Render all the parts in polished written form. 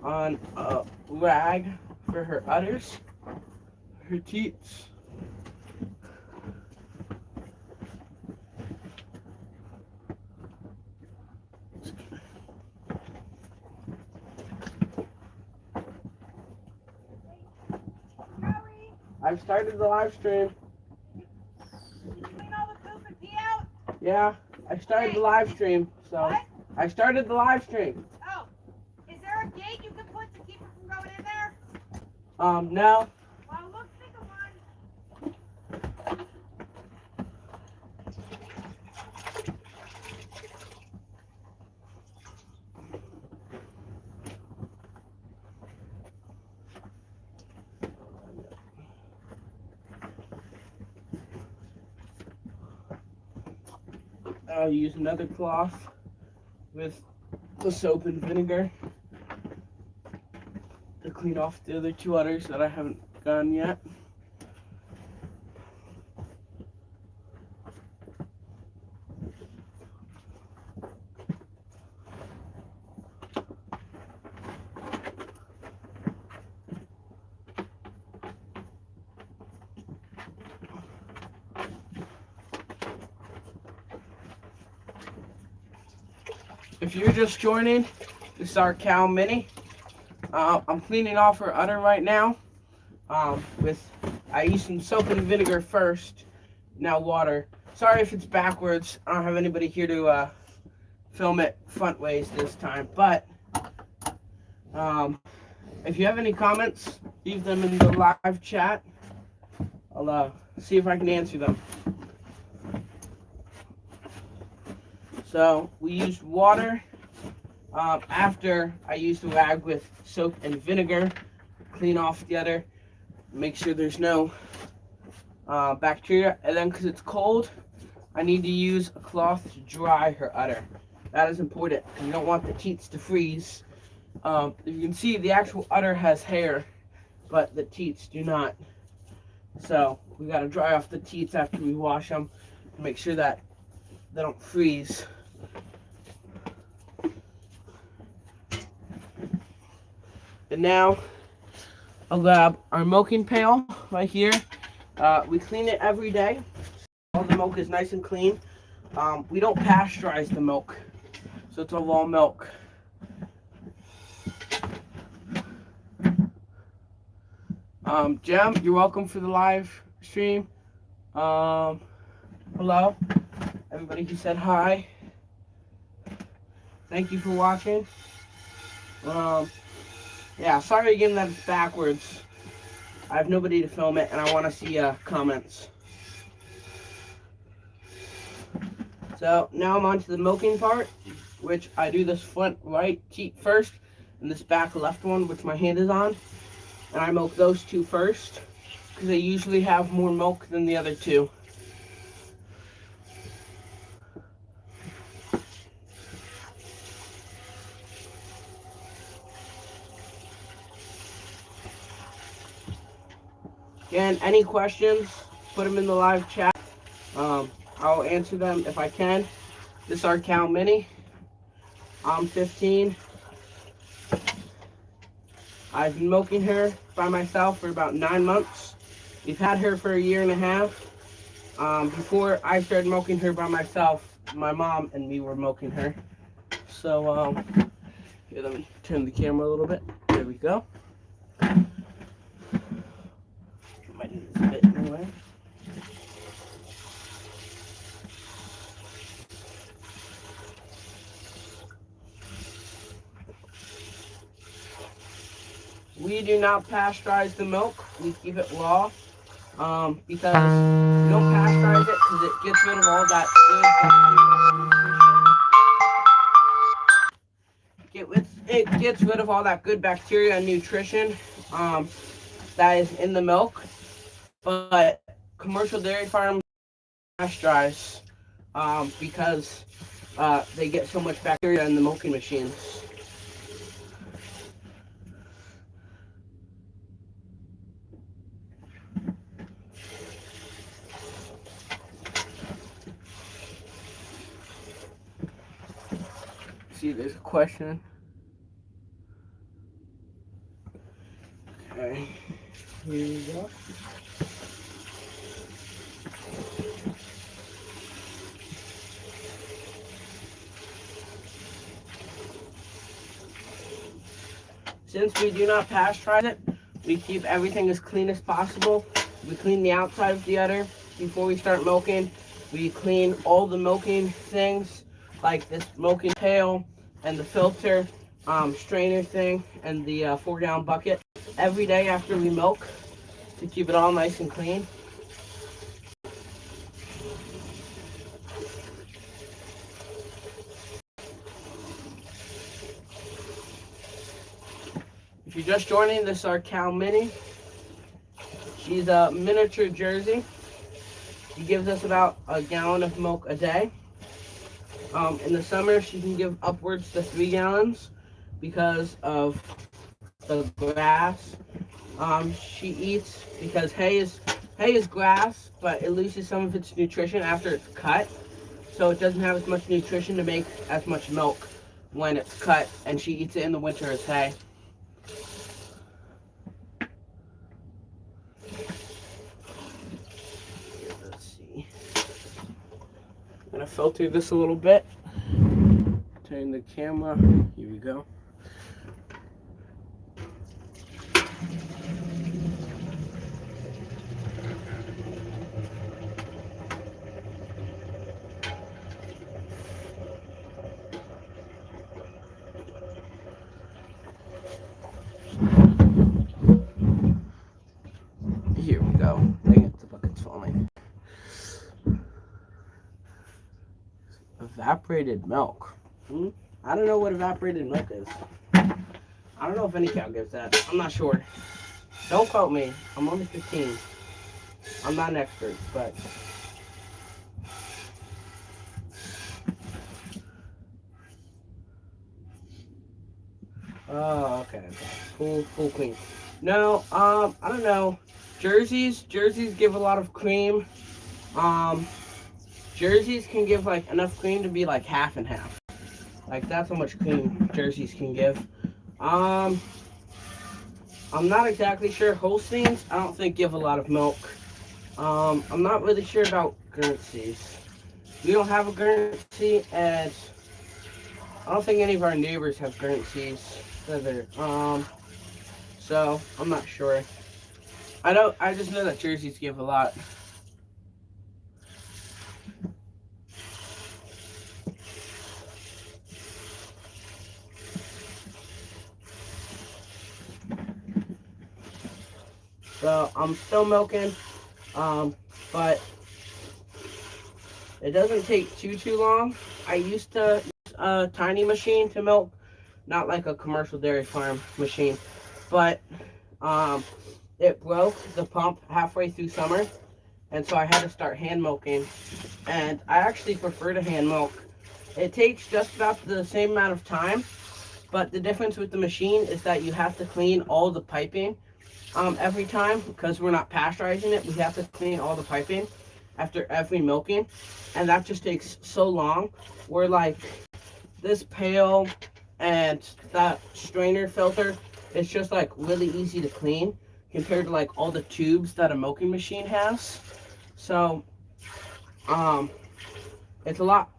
on a rag for her udders, her teats. I've started the live stream. Clean all the poop and pee out? Yeah, I started the live stream. So What? I started the live stream. Oh, is there a gate you can put to keep it from going in there? No. Well, look, think of one. I'll use another cloth with the soap and vinegar to clean off the other two udders that I haven't done yet. If you're just joining, this is our cow Minnie. I'm cleaning off her udder right now. I used some soap and vinegar first, now water. Sorry if it's backwards. I don't have anybody here to film it front ways this time. But if you have any comments, leave them in the live chat. I'll see if I can answer them. So we used water after I used the rag with soap and vinegar. Clean off the udder, make sure there's no bacteria. And then because it's cold, I need to use a cloth to dry her udder. That is important because you don't want the teats to freeze. If you can see, the actual udder has hair, but the teats do not. So we got to dry off the teats after we wash them to make sure that they don't freeze. And now I'll grab our milking pail right here. We clean it every day. All the milk is nice and clean. We don't pasteurize the milk, so it's all raw milk. Jem, you're welcome for the live stream. Hello, everybody who said hi. Thank you for watching. Yeah, sorry again that it's backwards. I have nobody to film it, and I want to see comments. So now I'm on to the milking part, which I do this front right teat first, and this back left one, which my hand is on. And I milk those two first, because they usually have more milk than the other two. Again, any questions, put them in the live chat. I'll answer them if I can. This is our cow Minnie. I'm 15. I've been milking her by myself for about 9 months. We've had her for a year and a half. Before I started milking her by myself, my mom and me were milking her. So, here, let me turn the camera a little bit. There we go. Might need this a bit anyway. We do not pasteurize the milk. We keep it raw because we don't pasteurize it because it gets rid of all that good bacteria. It gets rid of all that good bacteria and nutrition that is in the milk. But commercial dairy farms pasteurize because they get so much bacteria in the milking machines. see there's a question. Okay, here we go. Since we do not pasteurize it, we keep everything as clean as possible. We clean the outside of the udder before we start milking. We clean all the milking things, like this milking pail and the filter, strainer thing, and the 4-gallon bucket every day after we milk to keep it all nice and clean. If you're just joining, this is our cow Minnie. She's a miniature Jersey. She gives us about a gallon of milk a day. In the summer, she can give upwards to 3 gallons because of the grass. She eats because hay is grass, but it loses some of its nutrition after it's cut. So it doesn't have as much nutrition to make as much milk when it's cut, and she eats it in the winter as hay. I'm gonna filter this a little bit. Turn the camera. Here we go. Here we go. Dang it, the bucket's falling. Evaporated milk. I don't know what evaporated milk is. I don't know if any cow gives that. I'm not sure. Don't quote me. I'm only 15. I'm not an expert, but... Oh, okay. Full clean. No, I don't know. Jerseys give a lot of cream. Jerseys can give like enough cream to be like half and half. Like that's how much cream jerseys can give. I'm not exactly sure. Holsteins, I don't think give a lot of milk. I'm not really sure about Guernseys. We don't have a Guernsey, and I don't think any of our neighbors have Guernseys either. So I'm not sure. I just know that Jerseys give a lot. So I'm still milking, but it doesn't take too long. I used to use a tiny machine to milk, not like a commercial dairy farm machine, but it broke the pump halfway through summer, and so I had to start hand milking, and I actually prefer to hand milk. It takes just about the same amount of time, but the difference with the machine is that you have to clean all the piping every time, because we're not pasteurizing it. We have to clean all the piping after every milking, and that just takes so long. Where like this pail and that strainer filter, it's just like really easy to clean compared to like all the tubes that a milking machine has. So it's a lot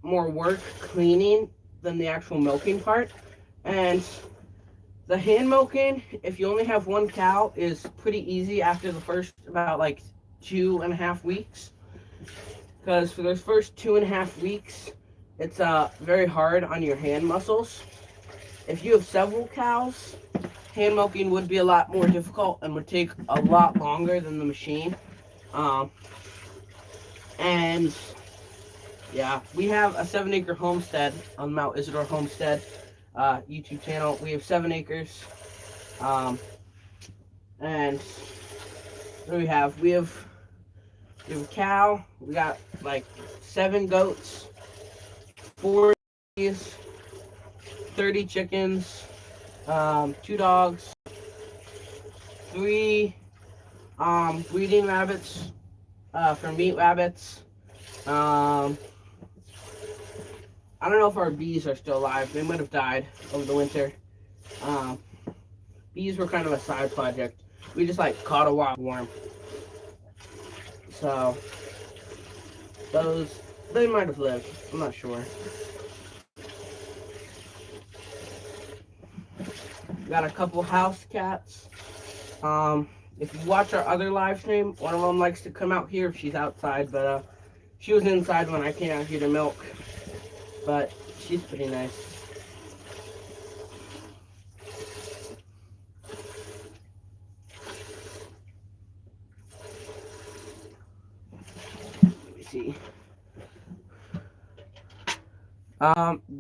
more work cleaning than the actual milking part. And the hand milking, if you only have one cow, is pretty easy after the first about like 2.5 weeks. Because for those first 2.5 weeks, it's very hard on your hand muscles. If you have several cows, hand milking would be a lot more difficult and would take a lot longer than the machine. And yeah, we have a 7-acre homestead on Mount Isidore Homestead YouTube channel. We have 7 acres. And what do we have? We have a cow. We got like 7 goats, 4 chickens, 30 chickens, 2 dogs, 3 breeding rabbits for meat rabbits. I don't know if our bees are still alive. They might have died over the winter. Bees were kind of a side project. We just like caught a wild worm. So those, they might have lived. I'm not sure. Got a couple house cats. If you watch our other live stream, one of them likes to come out here if she's outside, but she was inside when I came out here to milk. But she's pretty nice. Let me see.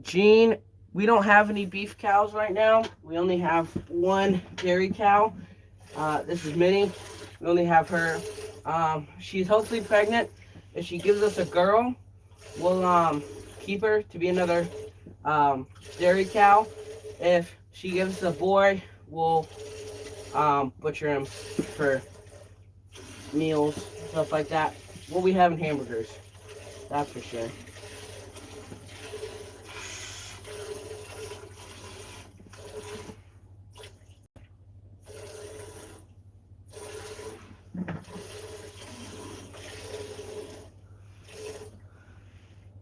Jean, we don't have any beef cows right now. We only have one dairy cow. This is Minnie. We only have her. She's hopefully pregnant. If she gives us a girl, we'll keep her to be another dairy cow. If she gives us a boy, we'll butcher him for meals, stuff like that. We'll be having hamburgers, that's for sure.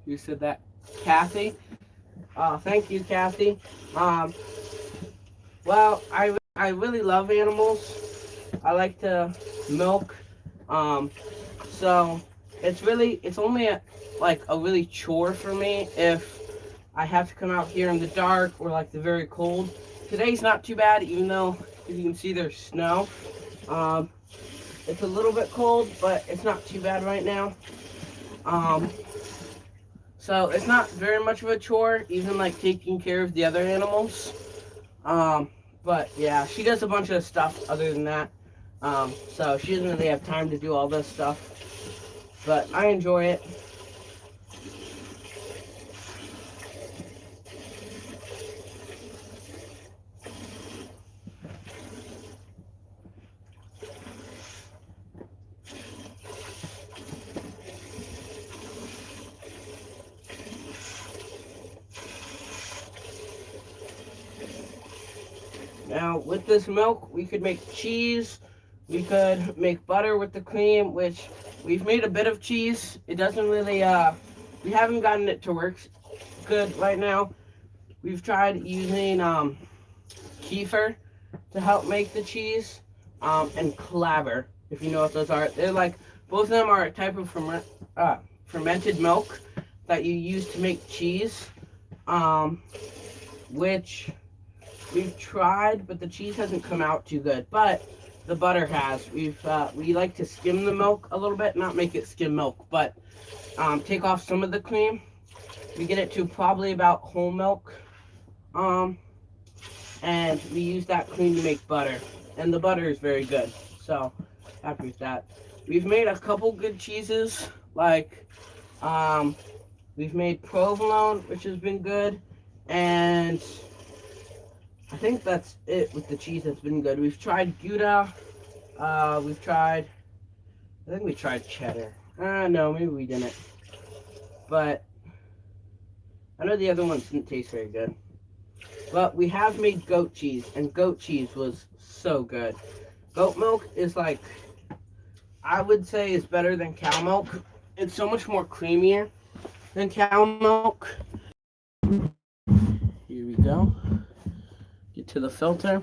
You said that, Kathy? Thank you, Kathy. Well, I really love animals. I like to milk. So it's only like a really chore for me if I have to come out here in the dark or like the very cold. Today's not too bad, even though as you can see there's snow. It's a little bit cold, but it's not too bad right now. So it's not very much of a chore, even like taking care of the other animals. But yeah, she does a bunch of stuff other than that. So she doesn't really have time to do all this stuff. But I enjoy it. Now, with this milk, we could make cheese. We could make butter with the cream, which we've made a bit of cheese. It doesn't really, we haven't gotten it to work good right now. We've tried using kefir to help make the cheese, and clabber, if you know what those are. They're like, both of them are a type of fermented milk that you use to make cheese, which we've tried, but the cheese hasn't come out too good. But the butter has. We like to skim the milk a little bit, not make it skim milk, but take off some of the cream. We get it to probably about whole milk, and we use that cream to make butter, and the butter is very good. So happy with that. We've made a couple good cheeses, like we've made provolone, which has been good, and I think that's it with the cheese that's been good. We've tried Gouda. I think we tried cheddar. No, maybe we didn't. But I know the other ones didn't taste very good. But we have made goat cheese, and goat cheese was so good. Goat milk is like, I would say is better than cow milk. It's so much more creamier than cow milk. Here we go. Get to the filter,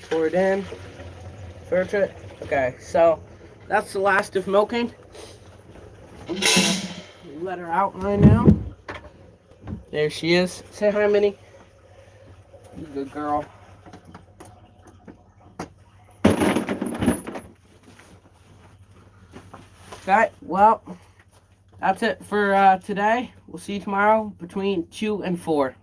pour it in, filter it. Okay, so that's the last of milking. Let her out right now. There she is. Say hi, Minnie. You good girl. Okay, well, that's it for today. We'll see you tomorrow between 2 and 4.